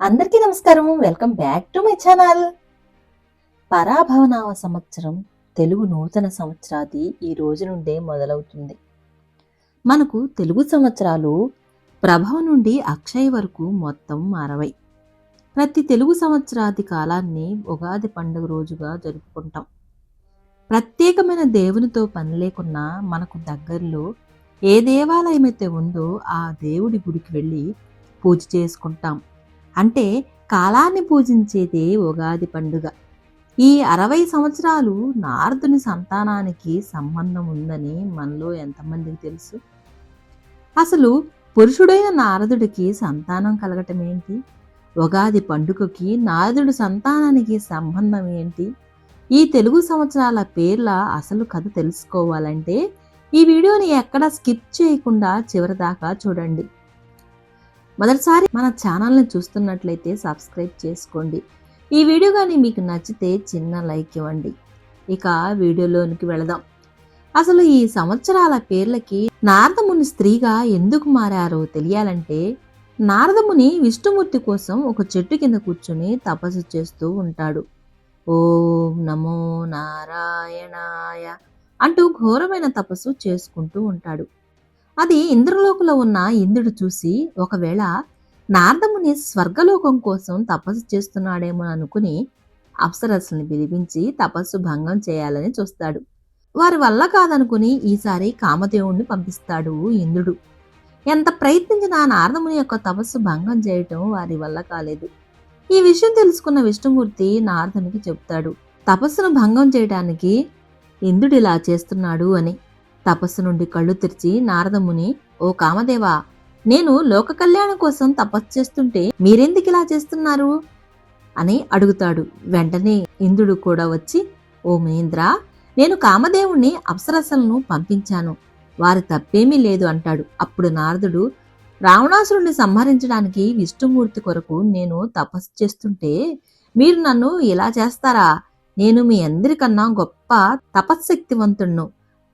అందరికీ నమస్కారం. Welcome back to my channel. పరాభవనామ సంవత్సరం తెలుగు నూతన సంవత్సరాది ఈ రోజు నుండే మొదలవుతుంది. మనకు తెలుగు సంవత్సరాలు ప్రభవ నుండి అక్షయ వరకు మొత్తం 60. ప్రతి తెలుగు సంవత్సరాది కాలాన్ని ఉగాది పండుగ రోజుగా జరుపుకుంటాం. ప్రత్యేకమైన దేవునితో పని లేకున్నా మనకు దగ్గరలో ఏ దేవాలయం అయితే ఉందో ఆ దేవుడి గుడికి వెళ్ళి పూజ చేసుకుంటాం. అంటే కాలాన్ని పూజించేదే ఉగాది పండుగ. ఈ 60 సంవత్సరాలు నారదుని సంతానానికి సంబంధం ఉందని మనలో ఎంతమందికి తెలుసు? అసలు పురుషుడైన నారదుడికి సంతానం కలగటం ఏంటి? ఉగాది పండుగకి నారదుడి సంతానానికి సంబంధం ఏంటి? ఈ తెలుగు సంవత్సరాల పేర్ల అసలు కథ తెలుసుకోవాలంటే ఈ వీడియోని ఎక్కడా స్కిప్ చేయకుండా చివరిదాకా చూడండి. మొదటిసారి మన ఛానల్ని చూస్తున్నట్లయితే సబ్స్క్రైబ్ చేసుకోండి. ఈ వీడియో కానీ మీకు నచ్చితే చిన్న లైక్ ఇవ్వండి. ఇక వీడియోలోనికి వెళదాం. అసలు ఈ సంవత్సరాల పేర్లకి నారదముని స్త్రీగా ఎందుకు మారారో తెలియాలంటే నారదముని విష్ణుమూర్తి కోసం ఒక చెట్టు కింద కూర్చుని తపస్సు చేస్తూ ఉంటాడు. ఓం నమో నారాయణాయ అంటూ ఘోరమైన తపస్సు చేసుకుంటూ ఉంటాడు. అది ఇంద్రలోకంలో ఉన్న ఇంద్రుడు చూసి ఒకవేళ నారదముని స్వర్గలోకం కోసం తపస్సు చేస్తున్నాడేమో అనుకుని అప్సరస్సుల్ని పిలిపించి తపస్సు భంగం చేయాలని చూస్తాడు. వారి వల్ల కాదనుకుని ఈసారి కామదేవుణ్ణి పంపిస్తాడు ఇంద్రుడు. ఎంత ప్రయత్నించినా నారదముని యొక్క తపస్సు భంగం చేయటం వారి వల్ల కాలేదు. ఈ విషయం తెలుసుకున్న విష్ణుమూర్తి నారదునికి చెప్తాడు, తపస్సును భంగం చేయడానికి ఇంద్రుడు ఇలా చేస్తున్నాడు అని. తపస్సు నుండి కళ్ళు తెరిచి నారదముని, ఓ కామదేవా, నేను లోక కళ్యాణం కోసం తపస్సు చేస్తుంటే మీరెందుకు ఇలా చేస్తున్నారు అని అడుగుతాడు. వెంటనే ఇంద్రుడు కూడా వచ్చి, ఓ మునీంద్ర, నేను కామదేవుణ్ణి అప్సరసలను పంపించాను, వారి తప్పేమీ లేదు అంటాడు. అప్పుడు నారదుడు, రావణాసురుణ్ణి సంహరించడానికి విష్ణుమూర్తి కొరకు నేను తపస్సు చేస్తుంటే మీరు నన్ను ఇలా చేస్తారా? నేను మీ అందరికన్నా గొప్ప తపశ్శక్తివంతుణ్ణు,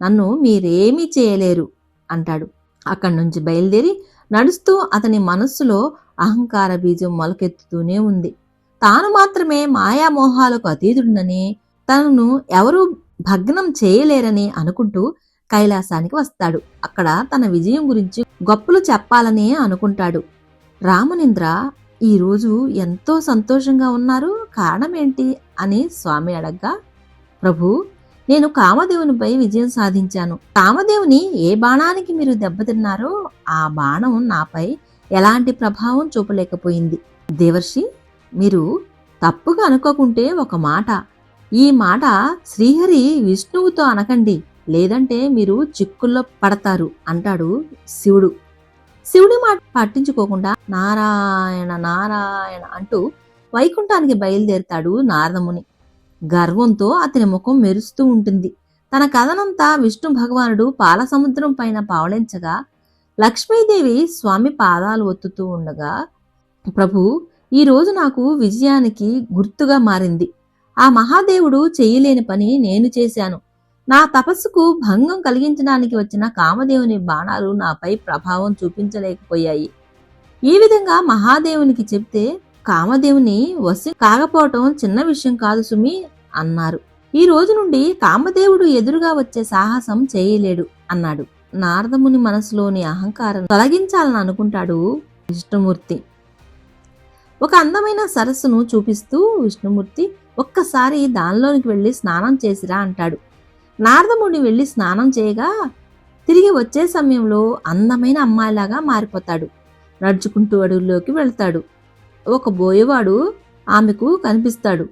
నన్ను మీరేమీ చేయలేరు అంటాడు. అక్కడి నుంచి బయలుదేరి నడుస్తూ అతని మనస్సులో అహంకార బీజం మొలకెత్తుతూనే ఉంది. తాను మాత్రమే మాయామోహాలకు అతీతుడినని, తనను ఎవరూ భగ్నం చేయలేరని అనుకుంటూ కైలాసానికి వస్తాడు. అక్కడ తన విజయం గురించి గొప్పలు చెప్పాలని అనుకుంటాడు. రామనింద్ర, ఈరోజు ఎంతో సంతోషంగా ఉన్నారు, కారణం ఏంటి అని స్వామి అడగ్గా, ప్రభు, నేను కామదేవునిపై విజయం సాధించాను. కామదేవుని ఏ బాణానికి మీరు దెబ్బతిన్నారో ఆ బాణం నాపై ఎలాంటి ప్రభావం చూపలేకపోయింది. దేవర్షి, మీరు తప్పుగా అనుకోకుంటే ఒక మాట, ఈ మాట శ్రీహరి విష్ణువుతో అనకండి, లేదంటే మీరు చిక్కుల్లో పడతారు అంటాడు శివుడు. శివుడి మాట పట్టించుకోకుండా నారాయణ నారాయణ అంటూ వైకుంఠానికి బయలుదేరుతాడు నారదముని. గర్వంతో అతని ముఖం మెరుస్తూ ఉంటుంది. తన కథనంతా విష్ణు భగవానుడు పాలసముద్రం పైన పావళించగా లక్ష్మీదేవి స్వామి పాదాలు ఒత్తుతూ ఉండగా, ప్రభు, ఈరోజు నాకు విజయానికి గుర్తుగా మారింది. ఆ మహాదేవుడు చేయలేని పని నేను చేశాను. నా తపస్సుకు భంగం కలిగించడానికి వచ్చిన కామదేవుని బాణాలు నాపై ప్రభావం చూపించలేకపోయాయి. ఈ విధంగా మహాదేవునికి చెప్తే కామదేవుని వశం కాకపోవటం చిన్న విషయం కాదు సుమి అన్నారు. ఈ రోజు నుండి కామదేవుడు ఎదురుగా వచ్చే సాహసం చేయలేడు అన్నాడు. నారదముని మనసులోని అహంకారం తొలగించాలని అనుకుంటాడు విష్ణుమూర్తి. ఒక అందమైన సరస్సును చూపిస్తూ విష్ణుమూర్తి, ఒక్కసారి దానిలోనికి వెళ్లి స్నానం చేసిరా అంటాడు. నారదముని వెళ్లి స్నానం చేయగా తిరిగి వచ్చే సమయంలో అందమైన అమ్మాయిలాగా మారిపోతాడు. నడుచుకుంటూ అడవుల్లోకి వెళ్తాడు. ఒక బోయవాడు ఆమెకు కనిపిస్తాడు.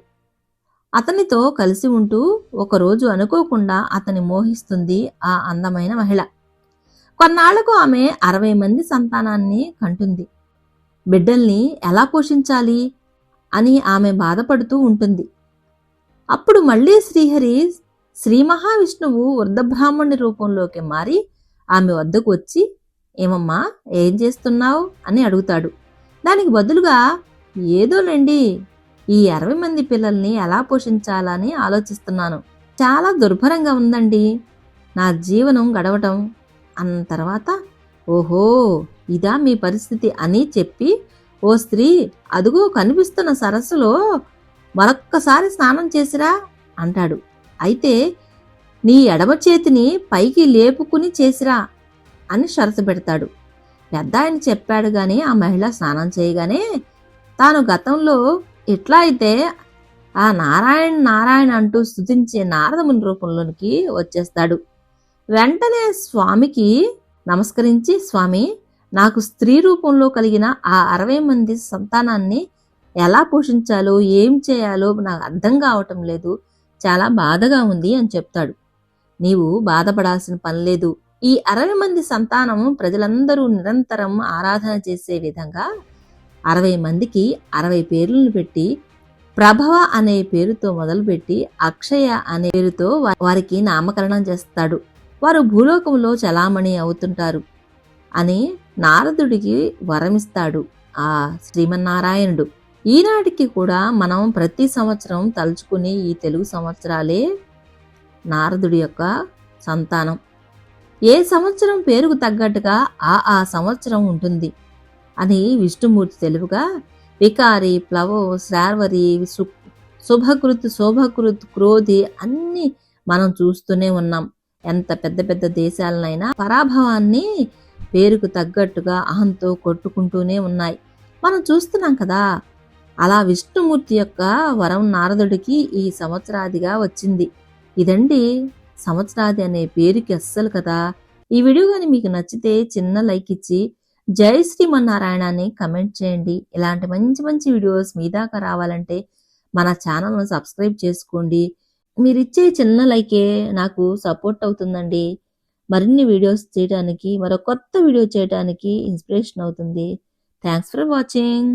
అతనితో కలిసి ఉంటూ ఒకరోజు అనుకోకుండా అతని మోహిస్తుంది ఆ అందమైన మహిళ. కొన్నాళ్లకు ఆమె 60 మంది సంతానాన్ని కంటుంది. బిడ్డల్ని ఎలా పోషించాలి అని ఆమె బాధపడుతూ ఉంటుంది. అప్పుడు మళ్లీ శ్రీహరి శ్రీ మహావిష్ణువు వృద్ధబ్రాహ్మణుని రూపంలోకి మారి ఆమె వద్దకు వచ్చి, ఏమమ్మా, ఏం చేస్తున్నావు అని అడుగుతాడు. దానికి బదులుగా, ఏదోలేండి, ఈ 60 మంది పిల్లల్ని ఎలా పోషించాలని ఆలోచిస్తున్నాను. చాలా దుర్భరంగా ఉందండి నా జీవనం గడవటం అన్న తర్వాత, ఓహో, ఇదా మీ పరిస్థితి అని చెప్పి ఓ స్త్రీ, అదుగో కనిపిస్తున్న సరస్సులో మరొక్కసారి స్నానం చేసిరా అంటాడు. అయితే నీ ఎడమ చేతిని పైకి లేపుకుని చేసిరా అని షరతు పెడతాడు. పెద్ద ఆయన చెప్పాడు గాని ఆ మహిళ స్నానం చేయగానే తాను గతంలో ఎట్లా అయితే ఆ నారాయణ నారాయణ అంటూ స్తుతించే నారదముని రూపంలోనికి వచ్చేస్తాడు. వెంటనే స్వామికి నమస్కరించి, స్వామి, నాకు స్త్రీ రూపంలో కలిగిన ఆ 60 మంది సంతానాన్ని ఎలా పోషించాలో ఏం చేయాలో నాకు అర్థం కావటం లేదు, చాలా బాధగా ఉంది అని చెప్తాడు. నీవు బాధపడాల్సిన పని లేదు. ఈ 60 మంది సంతానం ప్రజలందరూ నిరంతరం ఆరాధన చేసే విధంగా 60 మందికి 60 పేర్లను పెట్టి, ప్రభవ అనే పేరుతో మొదలుపెట్టి అక్షయ అనే పేరుతో వారికి నామకరణం చేస్తాడు. వారు భూలోకంలో చలామణి అవుతుంటారు అని నారదుడికి వరమిస్తాడు ఆ శ్రీమన్నారాయణుడు. ఈనాటికి కూడా మనం ప్రతి సంవత్సరం తలుచుకునే ఈ తెలుగు సంవత్సరాలే నారదుడి యొక్క సంతానం. ఏ సంవత్సరం పేరుకు తగ్గట్టుగా ఆ సంవత్సరం ఉంటుంది అని విష్ణుమూర్తి తెలుపుగా వికారి, ప్లవో, శ్రార్వరి, శుభకృత్, శోభకృత్, క్రోధి అన్ని మనం చూస్తూనే ఉన్నాం. ఎంత పెద్ద పెద్ద దేశాలనైనా పరాభవాన్ని పేరుకు తగ్గట్టుగా అహంతో కొట్టుకుంటూనే ఉన్నాయి, మనం చూస్తున్నాం కదా. అలా విష్ణుమూర్తి యొక్క వరం నారదుడికి ఈ సంవత్సరాదిగా వచ్చింది. ఇదండి సంవత్సరాది అనే పేరుకి అస్సలు కదా. ఈ వీడియో కానీ మీకు నచ్చితే చిన్న లైక్ ఇచ్చి జై శ్రీమన్నారాయణ అని కమెంట్ చేయండి. ఇలాంటి మంచి మంచి వీడియోస్ మీ దాకా రావాలంటే మన ఛానల్ను సబ్స్క్రైబ్ చేసుకోండి. మీరిచ్చే చిన్న లైకే నాకు సపోర్ట్ అవుతుందండి. మరిన్ని వీడియోస్ చేయడానికి, మరో కొత్త వీడియో చేయడానికి ఇన్స్పిరేషన్ అవుతుంది. Thanks for watching.